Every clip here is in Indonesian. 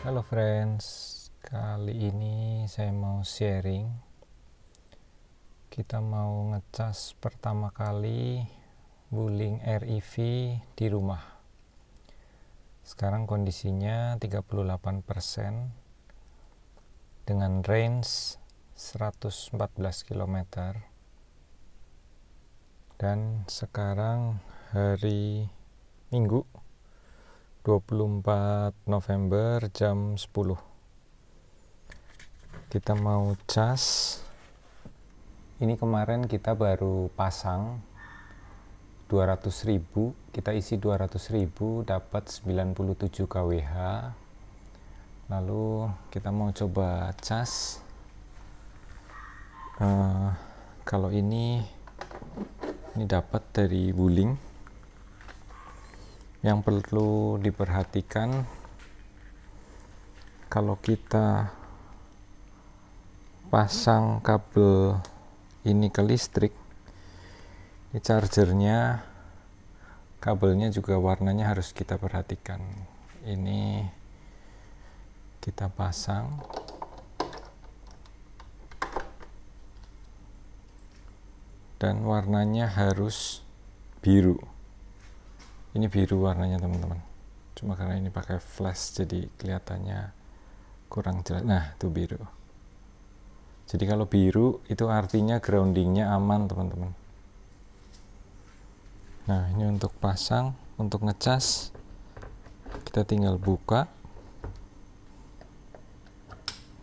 Halo friends, kali ini saya mau sharing. Kita mau ngecas pertama kali Wuling REV di rumah. Sekarang kondisinya 38% dengan range 114 km. Dan sekarang hari Minggu 24 November jam 10. Kita mau cas. Ini kemarin kita baru pasang 200.000, kita isi 200.000 dapat 97 kWh. Lalu kita mau coba cas. Kalau ini dapat dari Wuling. Yang perlu diperhatikan, kalau kita pasang kabel ini ke listrik, ini chargernya, kabelnya juga warnanya harus kita perhatikan. Ini kita pasang, dan warnanya harus biru. Ini biru warnanya teman-teman, cuma karena ini pakai flash jadi kelihatannya kurang jelas. Nah, itu biru. Jadi kalau biru itu artinya groundingnya aman teman-teman. Nah, ini untuk pasang. Untuk ngecas kita tinggal buka,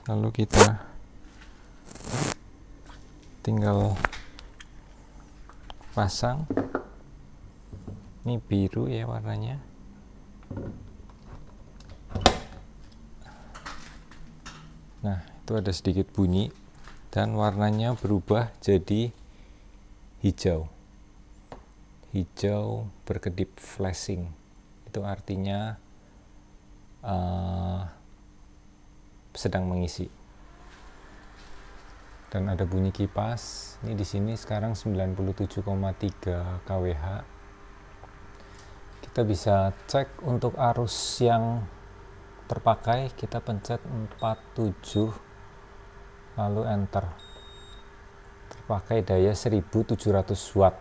lalu kita tinggal pasang. Ini biru ya warnanya. Nah, itu ada sedikit bunyi dan warnanya berubah jadi hijau. Hijau berkedip flashing. Itu artinya sedang mengisi. Dan ada bunyi kipas. Ini di sini sekarang 97,3 kWh. Kita bisa cek untuk arus yang terpakai, kita pencet 47 lalu enter. Terpakai daya 1700 watt.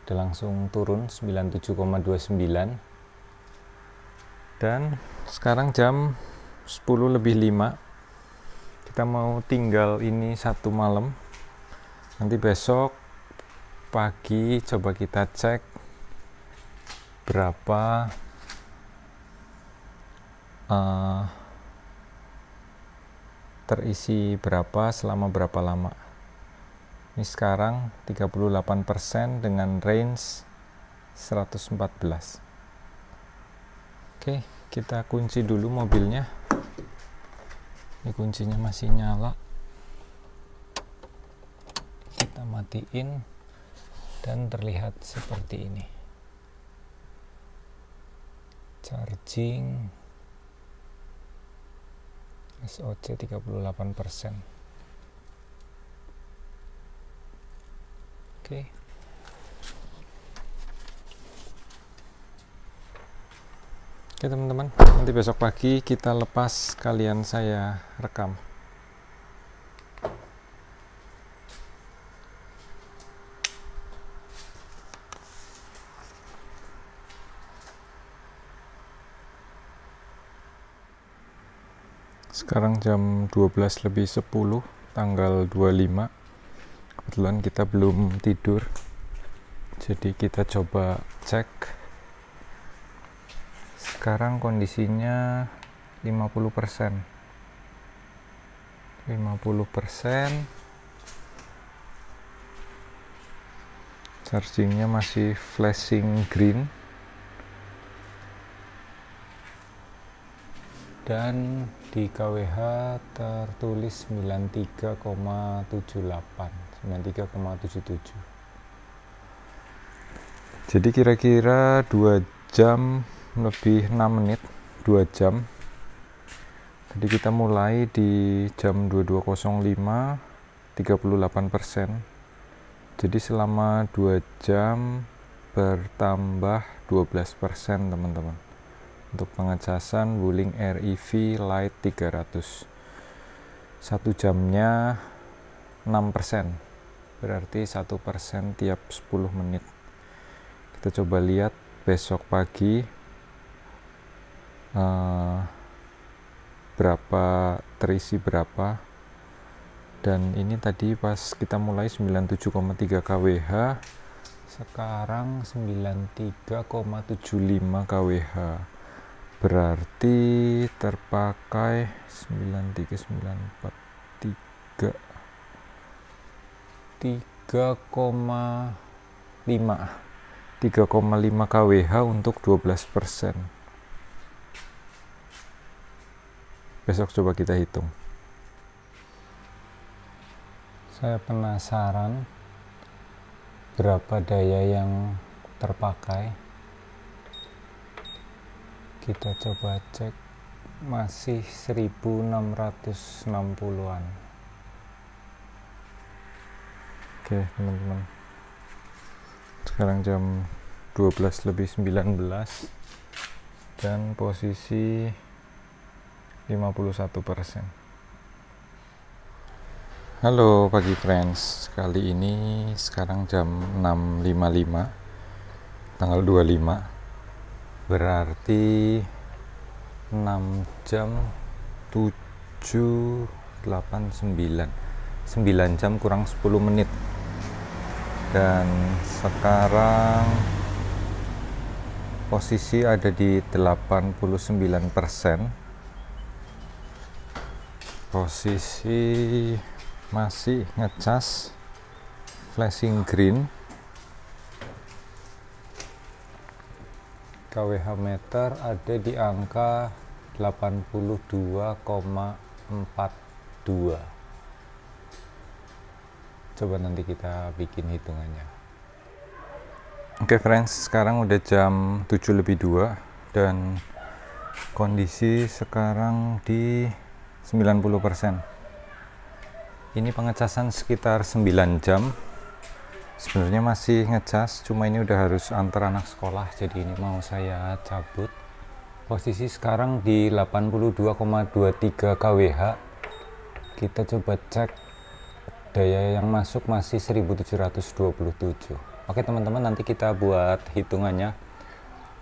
Udah langsung turun 97,29. Dan sekarang jam 10:05. Kita mau tinggal ini satu malam. Nanti besok pagi coba kita cek berapa terisi berapa selama berapa lama. Ini sekarang 38% dengan range 114. Oke, kita kunci dulu mobilnya. Ini kuncinya masih nyala. Kita matiin. Dan terlihat seperti ini. Charging SOC 38%. Oke. Oke teman-teman, nanti besok pagi kita lepas, kalian saya rekam. Sekarang jam 12:10 tanggal 25. Kebetulan kita belum tidur, jadi kita coba cek. Sekarang kondisinya 50%. 50%. Chargingnya masih flashing green. Dan di kWh tertulis 93,77. Jadi kira-kira 2 jam lebih 6 menit, 2 jam. Jadi kita mulai di jam 22.05, 38%. Jadi selama 2 jam bertambah 12% teman-teman. Untuk pengecasan Wuling REV Lite 300, 1 jamnya 6%, berarti 1% tiap 10 menit. Kita coba lihat besok pagi berapa, terisi berapa. Dan ini tadi pas kita mulai 97,3 kWh, sekarang 93,75 kWh, berarti terpakai 93,943 3,5 kWh untuk 12%. Besok coba kita hitung. Saya penasaran berapa daya yang terpakai. Kita coba cek, masih 1660-an. Oke teman-teman, sekarang jam 12:19 dan posisi 51%. Halo pagi friends, kali ini sekarang jam 6.55 tanggal 25, berarti 6 jam 7, 8, 9 jam kurang 10 menit. Dan sekarang posisi ada di 89%. Posisi masih ngecas, flashing green. kWh meter ada di angka 82,42. Coba nanti kita bikin hitungannya. Oke friends, sekarang udah jam 7:02 dan kondisi sekarang di 90%. Ini pengecasan sekitar 9 jam. Sebenarnya masih ngecas, cuma ini udah harus antar anak sekolah, jadi ini mau saya cabut. Posisi sekarang di 82,23 kWh. Kita coba cek, daya yang masuk masih 1727. Oke teman-teman, nanti kita buat hitungannya.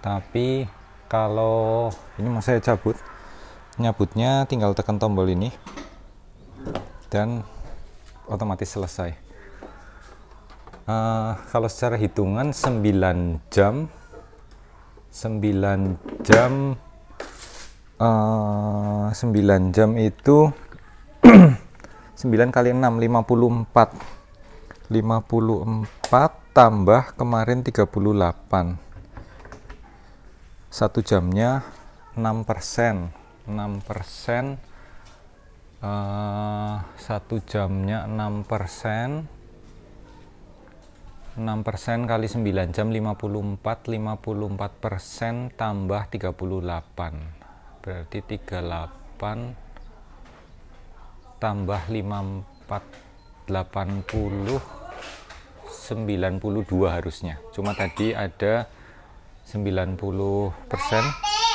Tapi kalau ini mau saya cabut, nyabutnya tinggal tekan tombol ini dan otomatis selesai. Kalau secara hitungan 9 jam 9 jam itu 9 kali 6 54 tambah kemarin 38, 1 jamnya 6%. 1 jamnya 6%. 6% kali 9 jam 54% tambah 38, berarti 38 tambah 54, 80, 92 harusnya. Cuma tadi ada 90%,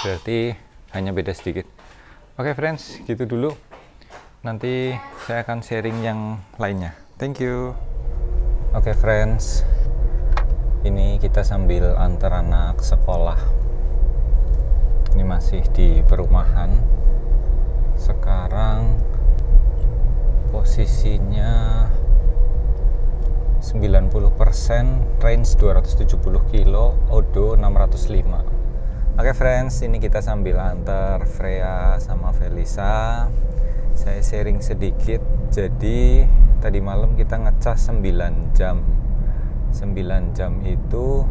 berarti hanya beda sedikit. Oke friends, gitu dulu. Nanti saya akan sharing yang lainnya. Thank you. Oke friends, ini kita sambil antar anak sekolah. Ini masih di perumahan. Sekarang posisinya 90%, range 270 kilo, odo 605. Oke friends, ini kita sambil antar Freya sama Felisa. Saya sharing sedikit. Jadi tadi malam kita ngecas 9 jam. 9 jam itu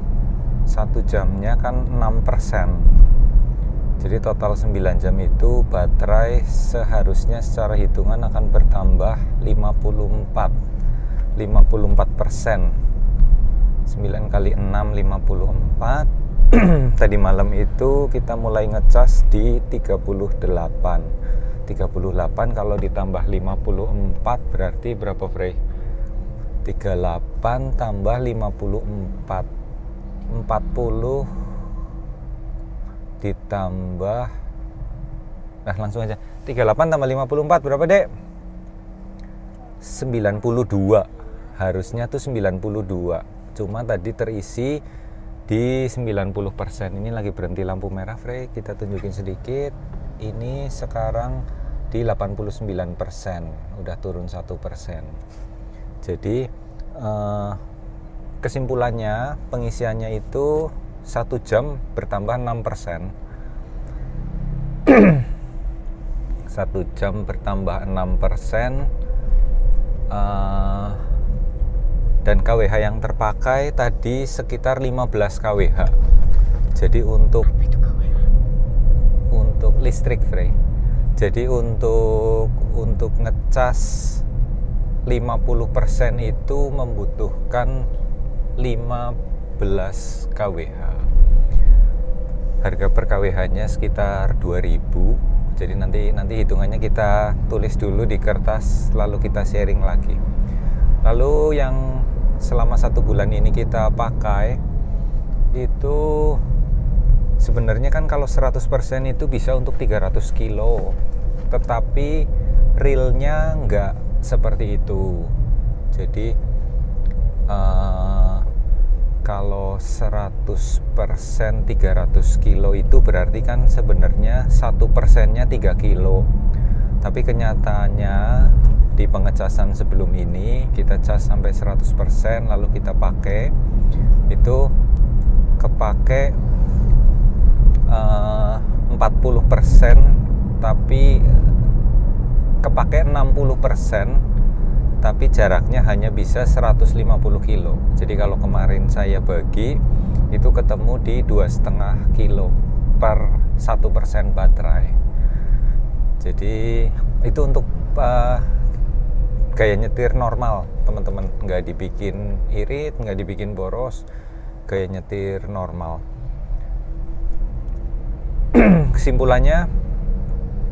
1 jamnya kan 6%. Jadi total 9 jam itu baterai seharusnya secara hitungan akan bertambah 54%. 9 kali 6 54. Tadi malam itu kita mulai ngecas di 38 kalau ditambah 54 berarti berapa Frey? 38 tambah 54 40, ditambah, nah langsung aja, 38 tambah 54 berapa dek? 92, harusnya tuh 92, cuma tadi terisi di 90%. Ini lagi berhenti lampu merah, Frey, kita tunjukin sedikit. Ini sekarang di 89%, udah turun 1%. Jadi kesimpulannya pengisiannya itu 1 jam bertambah 6%. 1 jam bertambah 6%, dan kWh yang terpakai tadi sekitar 15 kWh. Jadi untuk listrik, Frey. Jadi untuk ngecas 50% itu membutuhkan 15 kWh. Harga per kWh-nya sekitar 2000. Jadi nanti hitungannya kita tulis dulu di kertas, lalu kita sharing lagi. Lalu yang selama 1 bulan ini kita pakai itu sebenarnya kan kalau 100% itu bisa untuk 300 kilo, tetapi realnya nggak seperti itu. Jadi kalau 100% 300 kilo itu berarti kan sebenarnya 1%-nya 3 kilo. Tapi kenyataannya di pengecasan sebelum ini kita cas sampai 100%, lalu kita pakai, itu kepake 40%, tapi kepake 60%, tapi jaraknya hanya bisa 150 kilo. Jadi kalau kemarin saya bagi, itu ketemu di 2,5 kilo per 1% baterai. Jadi itu untuk gaya nyetir normal, teman-teman. Nggak dibikin irit, nggak dibikin boros, gaya nyetir normal. Kesimpulannya,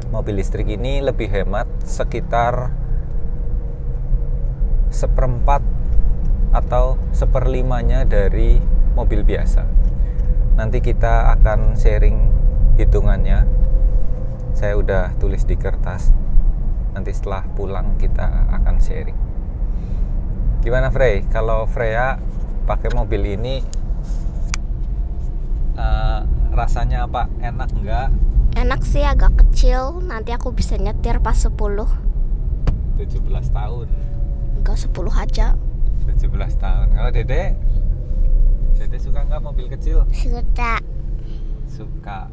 mobil listrik ini lebih hemat sekitar 1/4 atau 1/5-nya dari mobil biasa. Nanti kita akan sharing hitungannya. Saya udah tulis di kertas. Nanti setelah pulang kita akan sharing. Gimana, Frey? Kalau Freya pakai mobil ini rasanya apa? Enak nggak? Enak sih, agak kecil. Nanti aku bisa nyetir pas 10. 17 tahun. Enggak, 10 aja. 17 tahun. Kalau Dede suka nggak mobil kecil? Suka.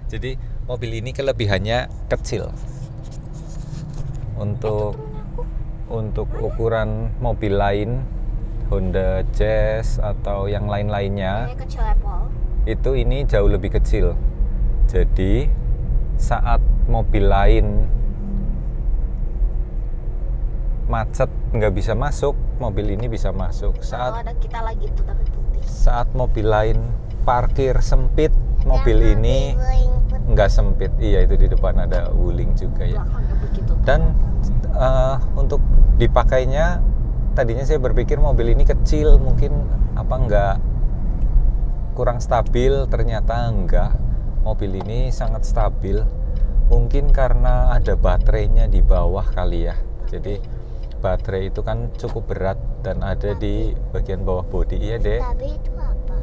Jadi mobil ini kelebihannya kecil. Untuk ukuran mobil lain, Honda Jazz atau yang lain-lainnya, Kecil ya, Paul? itu ini jauh lebih kecil. Jadi saat mobil lain macet nggak bisa masuk, mobil ini bisa masuk. Saat ada kita lagi tuh tapi putih. Saat mobil lain parkir sempit, mobil ini nggak sempit. Iya, itu di depan ada wuling juga ya. Dan untuk dipakainya, tadinya saya berpikir mobil ini kecil, mungkin apa nggak kurang stabil, ternyata enggak. Mobil ini sangat stabil. Mungkin karena ada baterainya di bawah kali ya. Jadi baterai itu kan cukup berat dan ada di bagian bawah bodi. Iya, Dek. Stabil itu apa?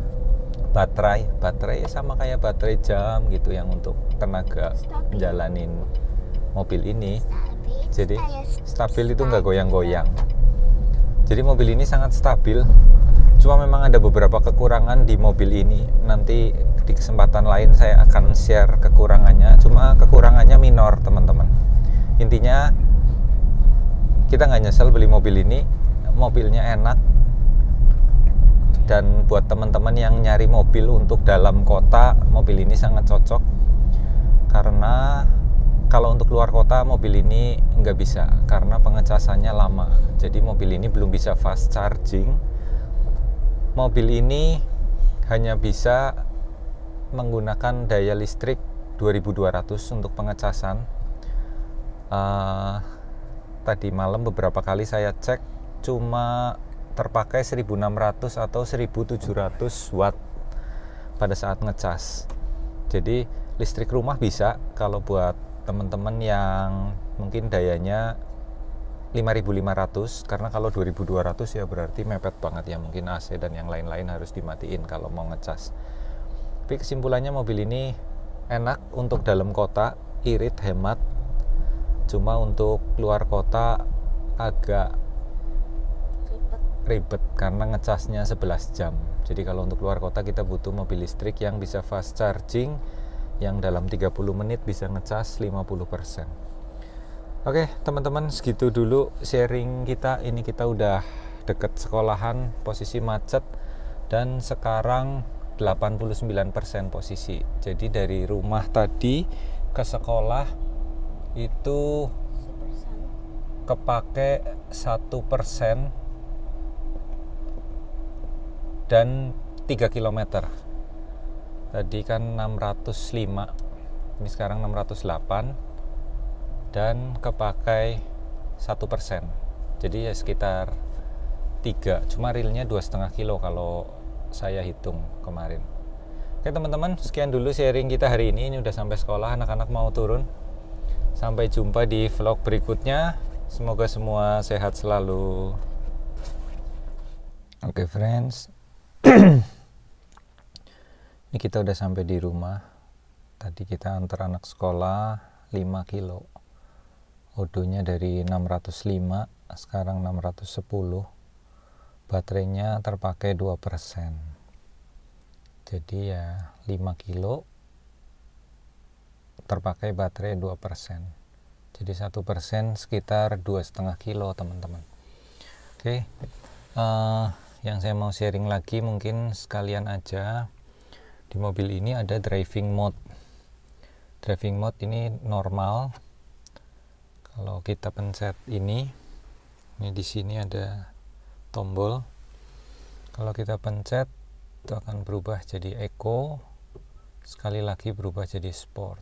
Baterai sama kayak baterai jam gitu yang untuk tenaga menjalanin mobil ini. Jadi stabil itu nggak goyang-goyang. Jadi mobil ini sangat stabil. Cuma memang ada beberapa kekurangan di mobil ini. Nanti di kesempatan lain saya akan share kekurangannya. Cuma kekurangannya minor, teman-teman. Intinya kita nggak nyesel beli mobil ini. Mobilnya enak. Dan buat teman-teman yang nyari mobil untuk dalam kota, mobil ini sangat cocok. Karena kalau untuk luar kota, mobil ini nggak bisa. Karena pengecasannya lama. Jadi mobil ini belum bisa fast charging. Mobil ini hanya bisa menggunakan daya listrik 2200 untuk pengecasan. Tadi malam beberapa kali saya cek, cuma terpakai 1600 atau 1700 watt pada saat ngecas. Jadi listrik rumah bisa kalau buat teman-teman yang mungkin dayanya 5.500, karena kalau 2.200 ya berarti mepet banget ya, mungkin AC dan yang lain-lain harus dimatiin kalau mau ngecas. Tapi kesimpulannya mobil ini enak untuk dalam kota, irit, hemat. Cuma untuk luar kota agak ribet karena ngecasnya 11 jam. Jadi kalau untuk luar kota kita butuh mobil listrik yang bisa fast charging, yang dalam 30 menit bisa ngecas 50%. Oke teman-teman, segitu dulu sharing kita. Ini kita udah deket sekolahan, posisi macet, dan sekarang 89% posisi. Jadi dari rumah tadi ke sekolah itu kepake 1% dan 3 km. Tadi kan 605, ini sekarang 608, dan kepakai 1%. Jadi ya sekitar 3, cuma realnya 2,5 kilo kalau saya hitung kemarin. Oke teman-teman, sekian dulu sharing kita hari ini. Ini udah sampai sekolah, anak-anak mau turun. Sampai jumpa di vlog berikutnya. Semoga semua sehat selalu. Oke friends, ini kita udah sampai di rumah. Tadi kita antar anak sekolah 5 kilo. Odonya dari 605 sekarang 610. Baterainya terpakai 2%. Jadi ya 5 kilo terpakai baterai 2%. Jadi 1% sekitar 2,5 kilo teman-teman. Oke, yang saya mau sharing lagi mungkin sekalian aja, di mobil ini ada driving mode. Driving mode ini normal. Kalau kita pencet ini di sini ada tombol. Kalau kita pencet itu akan berubah jadi eco, sekali lagi berubah jadi sport.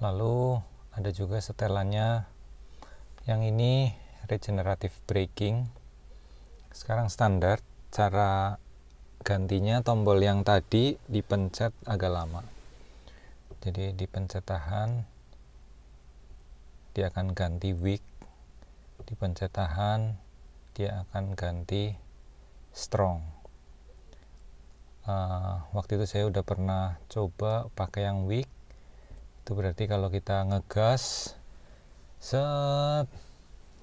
Lalu ada juga setelannya, yang ini regenerative braking. Sekarang standar, cara gantinya tombol yang tadi dipencet agak lama. Jadi dipencet tahan, dia akan ganti weak, dipencet tahan, dia akan ganti strong. Waktu itu saya udah pernah coba pakai yang weak. Itu berarti kalau kita ngegas,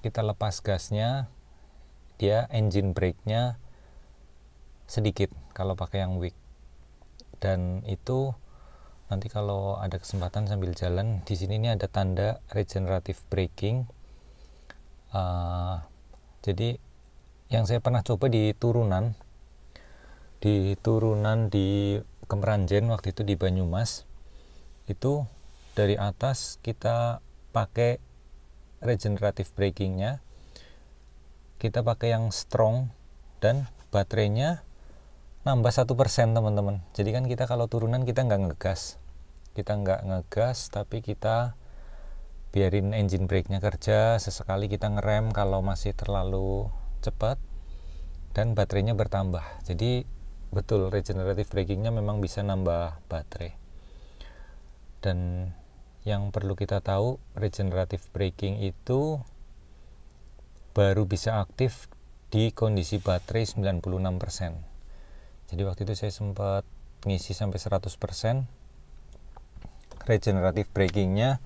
kita lepas gasnya, dia engine brake-nya sedikit kalau pakai yang weak. Dan itu nanti kalau ada kesempatan sambil jalan, di sini ini ada tanda regenerative braking. Jadi yang saya pernah coba di turunan di Kemeranjen waktu itu di Banyumas, itu dari atas kita pakai regenerative brakingnya, kita pakai yang strong dan baterainya nambah 1% teman-teman. Jadi kan kita kalau turunan kita nggak ngegas, tapi kita biarin engine brake-nya kerja, sesekali kita ngerem kalau masih terlalu cepat, dan baterainya bertambah. Jadi betul, regenerative braking-nya memang bisa nambah baterai. Dan yang perlu kita tahu, regenerative braking itu baru bisa aktif di kondisi baterai 96%. Jadi waktu itu saya sempat ngisi sampai 100%, regenerative braking-nya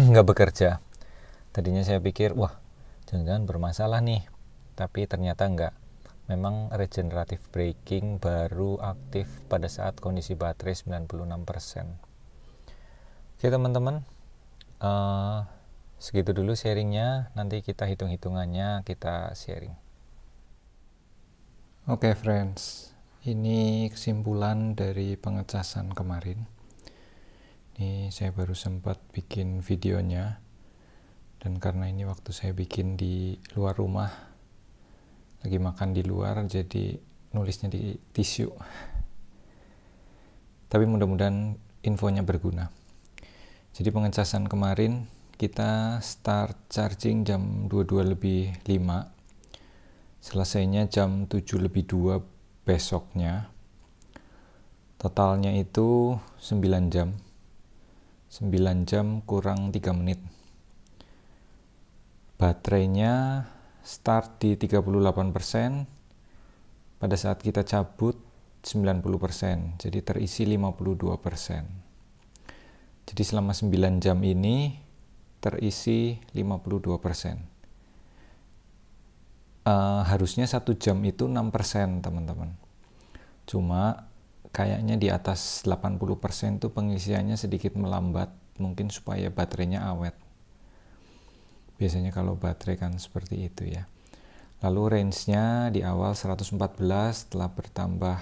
nggak bekerja. Tadinya saya pikir, wah jangan-jangan bermasalah nih, tapi ternyata enggak. Memang regenerative braking baru aktif pada saat kondisi baterai 96%. Oke teman-teman, segitu dulu sharingnya. Nanti kita hitung-hitungannya, kita sharing. Oke friends, ini kesimpulan dari pengecasan kemarin. Ini saya baru sempat bikin videonya, dan karena ini waktu saya bikin di luar rumah, lagi makan di luar, jadi nulisnya di tisu. Tapi mudah-mudahan infonya berguna. Jadi pengecasan kemarin kita start charging jam 22:05, selesainya jam 7:02 besoknya. Totalnya itu 9 jam. 9 jam kurang 3 menit. Baterainya start di 38%, pada saat kita cabut 90%, jadi terisi 52%. Jadi selama 9 jam ini terisi 52%. Harusnya 1 jam itu 6%, teman-teman. Cuma kayaknya di atas 80% itu pengisiannya sedikit melambat, mungkin supaya baterainya awet. Biasanya kalau baterai kan seperti itu ya. Lalu range-nya di awal 114, setelah bertambah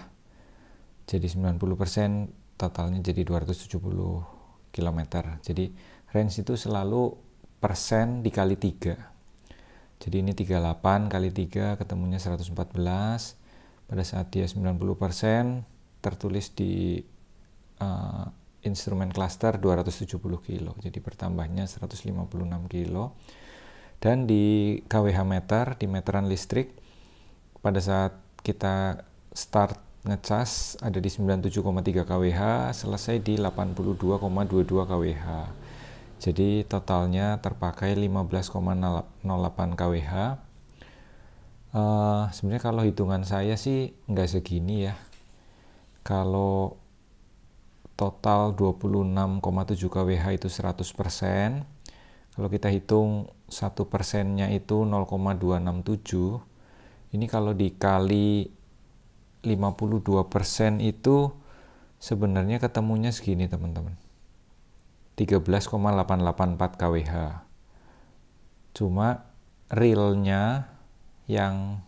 jadi 90%, totalnya jadi 270 km. Jadi range itu selalu persen dikali 3. Jadi ini 38 kali 3 ketemunya 114. Pada saat dia 90%, tertulis di instrumen cluster 270 kilo. Jadi bertambahnya 156 kilo. Dan di kWh meter, di meteran listrik, pada saat kita start ngecas ada di 97,3 kWh, selesai di 82,22 kWh. Jadi totalnya terpakai 15,08 kWh. Sebenarnya kalau hitungan saya sih nggak segini ya. Kalau total 26,7 kWh itu 100%. Kalau kita hitung 1%-nya itu 0,267, ini kalau dikali 52% itu sebenarnya ketemunya segini, teman-teman. 13,884 kWh. Cuma realnya yang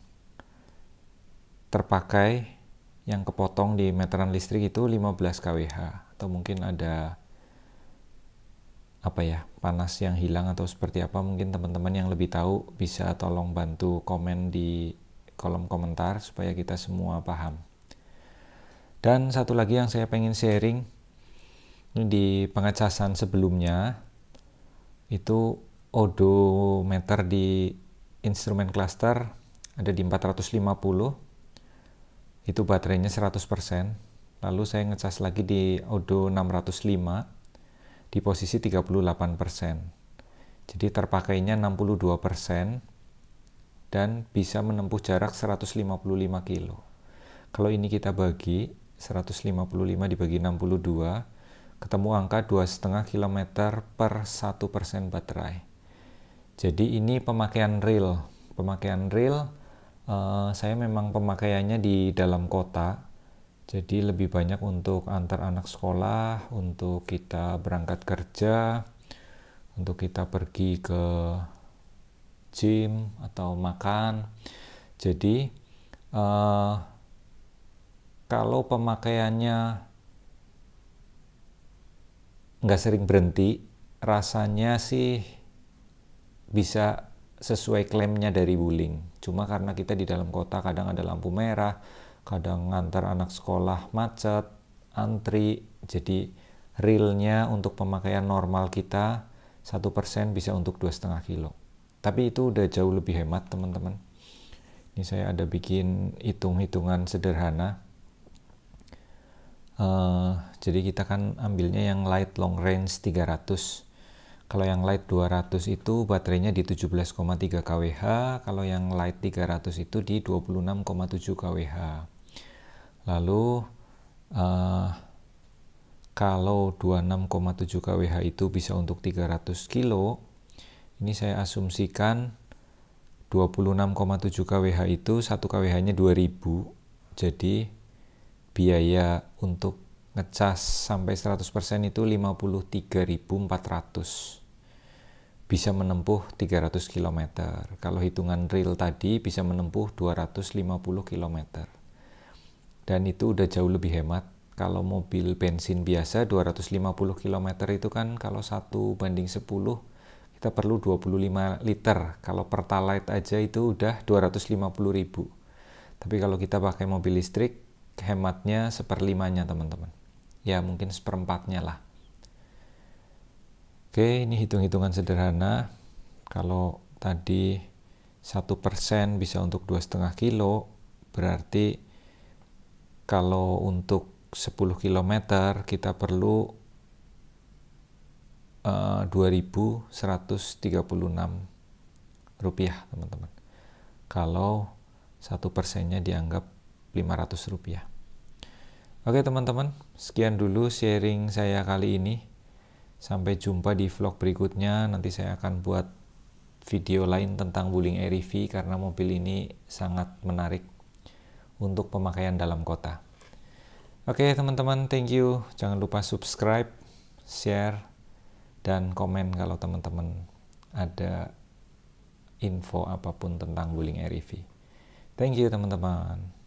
terpakai, yang kepotong di meteran listrik itu 15 kWh, atau mungkin ada panas yang hilang atau seperti apa. Mungkin teman-teman yang lebih tahu bisa tolong bantu komen di kolom komentar supaya kita semua paham. Dan satu lagi yang saya pengen sharing, ini di pengecasan sebelumnya itu odometer di instrumen cluster ada di 450, itu baterainya 100%. Lalu saya ngecas lagi di odo 605 di posisi 38%. Jadi terpakainya 62% dan bisa menempuh jarak 155 kilo. Kalau ini kita bagi 155 dibagi 62, ketemu angka 2,5 km per 1% baterai. Jadi ini pemakaian real. Saya memang pemakaiannya di dalam kota. Jadi lebih banyak untuk antar anak sekolah, untuk kita berangkat kerja, untuk kita pergi ke gym atau makan. Jadi kalau pemakaiannya nggak sering berhenti, rasanya sih bisa sesuai klaimnya dari Wuling. Cuma karena kita di dalam kota kadang ada lampu merah, kadang ngantar anak sekolah macet, antri, jadi realnya untuk pemakaian normal kita 1% bisa untuk 2,5 kilo. Tapi itu udah jauh lebih hemat, teman-teman. Ini saya ada bikin hitung-hitungan sederhana. Jadi kita kan ambilnya yang light long range 300. Kalau yang light 200 itu baterainya di 17,3 kWh, kalau yang light 300 itu di 26,7 kWh. Lalu kalau 26,7 kWh itu bisa untuk 300 kilo, ini saya asumsikan 26,7 kWh itu 1 kWh-nya 2.000. Jadi biaya untuk ngecas sampai 100% itu 53.400. Bisa menempuh 300 km. Kalau hitungan real tadi bisa menempuh 250 km. Dan itu udah jauh lebih hemat. Kalau mobil bensin biasa 250 km itu kan kalau 1:10 kita perlu 25 liter. Kalau Pertalite aja itu udah 250.000. Tapi kalau kita pakai mobil listrik, hematnya 1/5-nya, teman-teman. Ya mungkin 1/4-nya lah. Oke, ini hitung-hitungan sederhana. Kalau tadi 1% bisa untuk 2,5 kilo, berarti kalau untuk 10 km kita perlu 2.136 rupiah teman-teman, kalau 1%-nya dianggap 500 rupiah. Oke teman-teman, sekian dulu sharing saya kali ini. Sampai jumpa di vlog berikutnya. Nanti saya akan buat video lain tentang Wuling Air-EV karena mobil ini sangat menarik untuk pemakaian dalam kota. Oke teman-teman, thank you. Jangan lupa subscribe, share, dan komen kalau teman-teman ada info apapun tentang Wuling Air-EV. Thank you teman-teman.